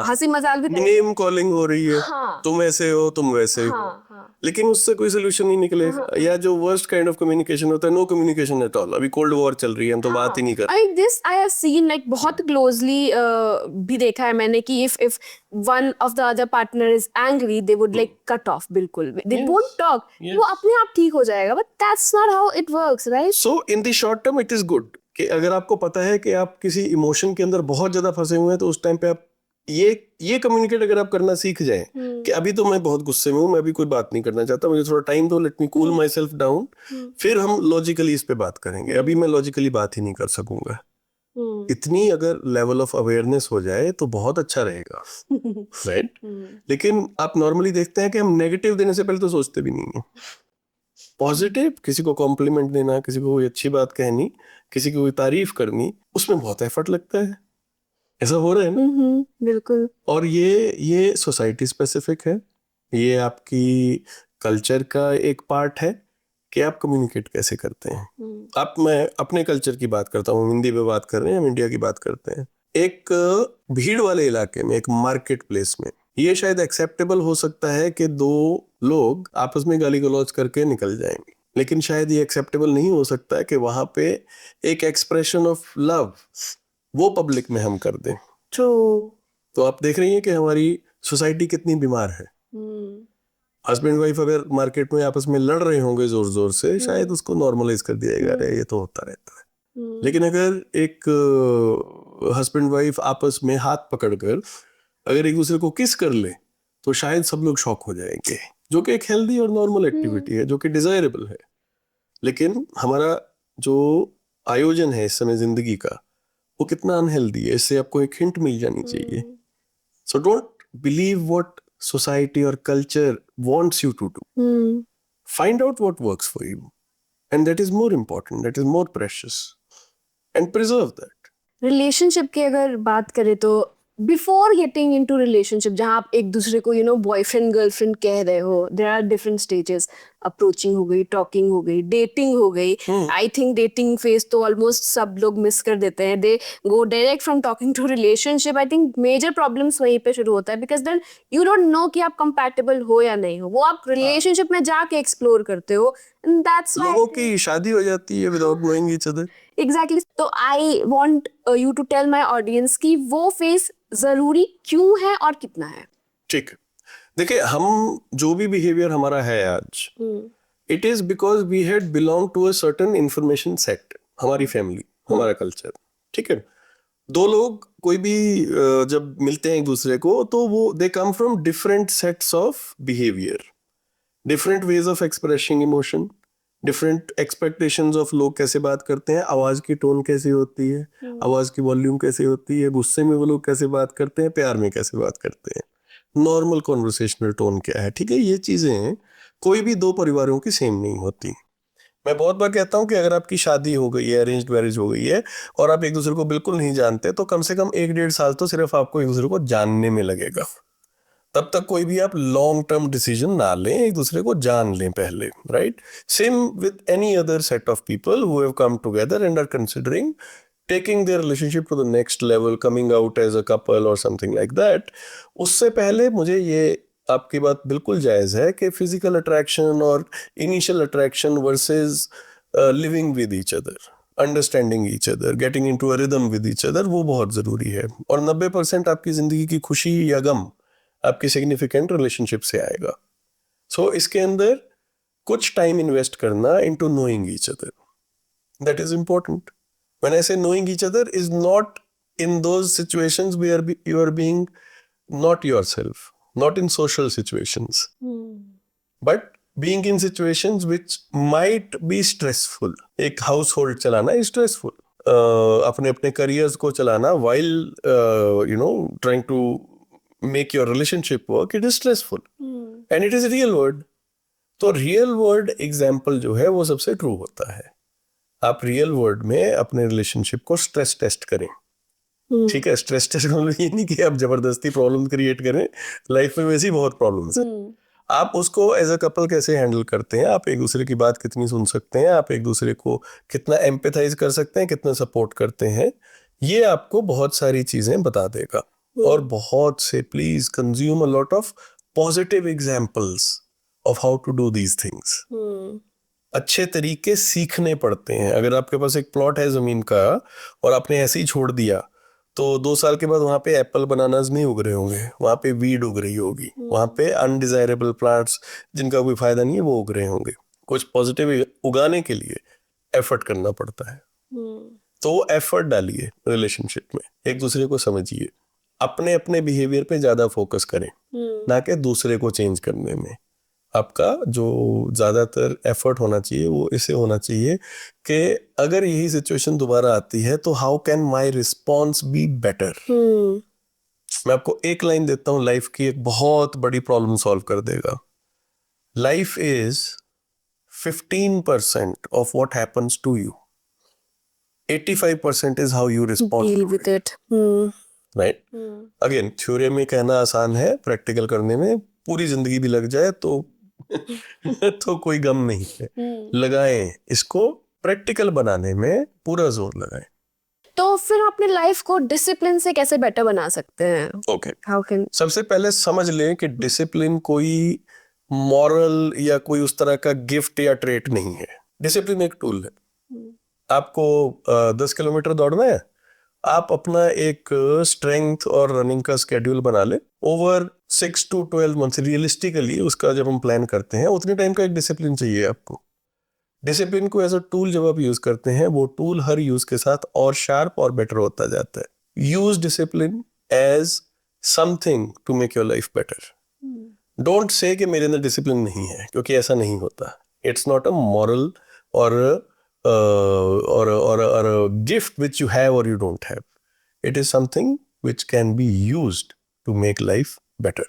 हंसी मजाक भी name calling हो रही है, हाँ. तुम ऐसे हो, तुम वैसे हो, लेकिन उससे कोई सोल्यूशन नहीं निकलेगा। या जो वर्स्ट काइंड ऑफ कम्युनिकेशन होता है, नो कम्युनिकेशन एट ऑल। अभी कोल्ड वॉर चल रही है, हम तो बात ही नहीं कर रहे। This I have seen like बहुत क्लोजली भी देखा है मैंने कि if one of the other partner is angry, they would like cut off, बिल्कुल दे वोंट टॉक, वो अपने आप ठीक हो जाएगा, but that's not how it works, right? So in the short term it is good कि अगर आपको पता है कि आप किसी इमोशन के अंदर बहुत ज्यादा फंसे हुए हैं, तो उस टाइम पे आप ये कम्युनिकेट अगर आप करना सीख जाएं कि अभी तो मैं बहुत गुस्से में हूं, मैं अभी कोई बात नहीं करना चाहता, मुझे थोड़ा टाइम दो, let me cool my self down, फिर हम लॉजिकली इस पे बात करेंगे। अभी मैं लॉजिकली बात ही नहीं कर सकूंगा। इतनी अगर लेवल ऑफ अवेयरनेस हो जाए तो बहुत अच्छा रहेगा। राइट, लेकिन आप नॉर्मली देखते हैं कि हम नेगेटिव देने से पहले तो सोचते भी नहीं है। पॉजिटिव, किसी को कॉम्प्लीमेंट देना, किसी को कोई अच्छी बात कहनी, किसी की कोई तारीफ करनी, उसमें बहुत एफर्ट लगता है। ऐसा हो रहा है ना? बिल्कुल। और ये सोसाइटी स्पेसिफिक है, ये आपकी कल्चर का एक पार्ट है कि आप कम्युनिकेट कैसे करते हैं। मैं अपने कल्चर की बात करता हूँ, हिंदी में बात कर रहे हैं, हम इंडिया की बात करते हैं। एक भीड़ वाले इलाके में, एक मार्केट प्लेस में, ये शायद एक्सेप्टेबल हो सकता है कि दो लोग आपस में गाली गलौज करके निकल जाएंगे, लेकिन शायद ये एक्सेप्टेबल नहीं हो सकता है कि वहां पे एक एक्सप्रेशन ऑफ लव वो पब्लिक में हम कर दें। तो आप देख रही हैं कि हमारी सोसाइटी कितनी बीमार है। हस्बैंड वाइफ अगर मार्केट में आपस में लड़ रहे होंगे जोर जोर से, शायद उसको नॉर्मलाइज कर दिया जाएगा, अरे ये तो होता रहता है। लेकिन अगर एक हस्बैंड वाइफ आपस में हाथ पकड़कर अगर एक दूसरे को किस कर ले, तो शायद सब लोग शॉक हो जाएंगे, जो कि एक हेल्दी और नॉर्मल एक्टिविटी है, जो कि डिजायरेबल है। लेकिन हमारा जो आयोजन है इस समय जिंदगी का, वो कितना अनहेल्दी है, इससे आपको एक हिंट मिल जानी चाहिए। So don't believe what society or culture wants you to do. Find out what works for you, and that is more important, that is more precious, and preserve that. Relationship की अगर बात करें तो before getting into relationship, जहाँ आप एक दूसरे को बॉयफ्रेंड गर्लफ्रेंड कह रहे हो, there are different stages. Approaching हो गई, टॉकिंग हो गई, डेटिंग हो गई. आई थिंक डेटिंग फेज तो ऑलमोस्ट सब लोग मिस कर देते हैं. They go direct from talking to relationship. I think major problems वहीं पे शुरू होता है because then you don't know कि आप कंपैटिबल हो या नहीं हो. वो आप रिलेशनशिप में जाके एक्सप्लोर करते हो. एंड दैट्स लोगों की शादी हो जाती है without knowing each other. Exactly. तो I want you to tell my audience कि वो फेज जरूरी क्यों है और कितना है. ठीक है, देखिए हम जो भी बिहेवियर हमारा है आज, it is because we had belong to a certain information set. हमारी फैमिली, हमारा कल्चर. ठीक है, दो लोग कोई भी जब मिलते हैं एक दूसरे को तो वो they come from different sets of behaviour, different ways of expressing emotion, different expectations of लोग कैसे बात करते हैं, आवाज की टोन कैसी होती है, आवाज की वॉल्यूम कैसी होती है, गुस्से में वो लोग कैसे बात करते हैं, प्यार में कैसे बात करते हैं, नॉर्मल कॉन्वर्सेशनल टोन क्या है. ठीक है, ये चीजें कोई भी दो परिवारों की सेम नहीं होती. मैं बहुत बार कहता हूँ कि अगर आपकी शादी हो गई है, अरेंज्ड मैरिज हो गई है और आप एक दूसरे को बिल्कुल नहीं जानते, तो कम से कम 1-1.5 साल तो सिर्फ आपको एक दूसरे को जानने में लगेगा. तब तक कोई भी आप लॉन्ग टर्म डिसीजन ना लें, एक दूसरे को जान लें पहले. Right, same with any other set of people who have come together and are considering taking their relationship to the next level, coming out as a couple or something like that. उससे पहले मुझे ये आपकी बात बिल्कुल जायज़ है कि फिजिकल अट्रैक्शन और initial attraction versus living with each other, understanding each other, getting into a rhythm with each other, वो बहुत ज़रूरी है. और 90% आपकी ज़िंदगी की खुशी या गम आपकी सिग्निफिकेंट रिलेशनशिप से आएगा. सो इसके अंदर कुछ टाइम इन्वेस्ट करना into knowing each other, that is important. When I say knowing each other is not in those situations where you are being not yourself, not in social situations, but being in situations which might be stressful. एक household चलाना is stressful. अपने अपने careers को चलाना while trying to make your relationship work, it is stressful. And it is a real word. तो real word example जो है वो सबसे true होता है. आप रियल वर्ल्ड में अपने रिलेशनशिप को स्ट्रेस टेस्ट करें. ठीक है, स्ट्रेस टेस्ट का मतलब ये नहीं कि आप जबरदस्ती प्रॉब्लम क्रिएट करें. लाइफ में वैसी बहुत प्रॉब्लम्स हैं. आप उसको एज अ कपल कैसे हैंडल करते हैं, आप एक दूसरे की बात कितनी सुन सकते हैं, आप एक दूसरे को कितना एम्पैथाइज कर सकते हैं, कितना सपोर्ट करते हैं, ये आपको बहुत सारी चीजें बता देगा. और बहुत से please consume a lot of positive examples of how to do these things. अच्छे तरीके सीखने पड़ते हैं. अगर आपके पास एक प्लॉट है जमीन का और आपने ऐसे ही छोड़ दिया तो 2 साल के बाद वहां पे एप्पल बनानास नहीं उग रहे होंगे, वहां पे वीड उग रही होगी, वहां पे अनडिजायरेबल प्लांट्स जिनका कोई फायदा नहीं है वो उग रहे होंगे. कुछ पॉजिटिव उगाने के लिए एफर्ट करना पड़ता है. तो एफर्ट डालिए रिलेशनशिप में, एक दूसरे को समझिए, अपने अपने बिहेवियर पे ज्यादा फोकस करें, ना कि दूसरे को चेंज करने में. आपका जो ज्यादातर एफर्ट होना चाहिए वो इसे होना चाहिए कि अगर यही सिचुएशन दोबारा आती है तो how can my response be better. मैं आपको एक लाइन देता हूं लाइफ की, एक बहुत बड़ी प्रॉब्लम सॉल्व कर देगा. Life is 15% of what happens to you, 85% is how you respond with it. Right, again theory में कहना आसान है, प्रैक्टिकल करने में पूरी जिंदगी भी लग जाए तो तो कोई गम नहीं है. लगाएं इसको, प्रैक्टिकल बनाने में पूरा जोर लगाएं. तो फिर अपने लाइफ को डिसिप्लिन से कैसे बेटर बना सकते हैं? ओके, हाउ कैन, सबसे पहले समझ लें कि डिसिप्लिन कोई मॉरल या कोई उस तरह का गिफ्ट या ट्रेट नहीं है. डिसिप्लिन एक टूल है. आपको 10 किलोमीटर दौड़ना है, आप अपना एक स्ट्रेंथ और रनिंग का स्केड्यूल बना ले. ओवर 6 to 12 मंथ्स रियलिस्टिकली उसका जब हम प्लान करते हैं उतने टाइम का एक डिसिप्लिन चाहिए आपको. डिसिप्लिन को एज अ टूल जब आप यूज करते हैं, वो टूल हर यूज के साथ और शार्प और बेटर होता जाता है. Use discipline as something to make your life better. Don't say कि मेरे अंदर डिसिप्लिन नहीं है, क्योंकि ऐसा नहीं होता. इट्स नॉट अ मॉरल और a gift which you have or you don't have. It is something which can be used to make life better.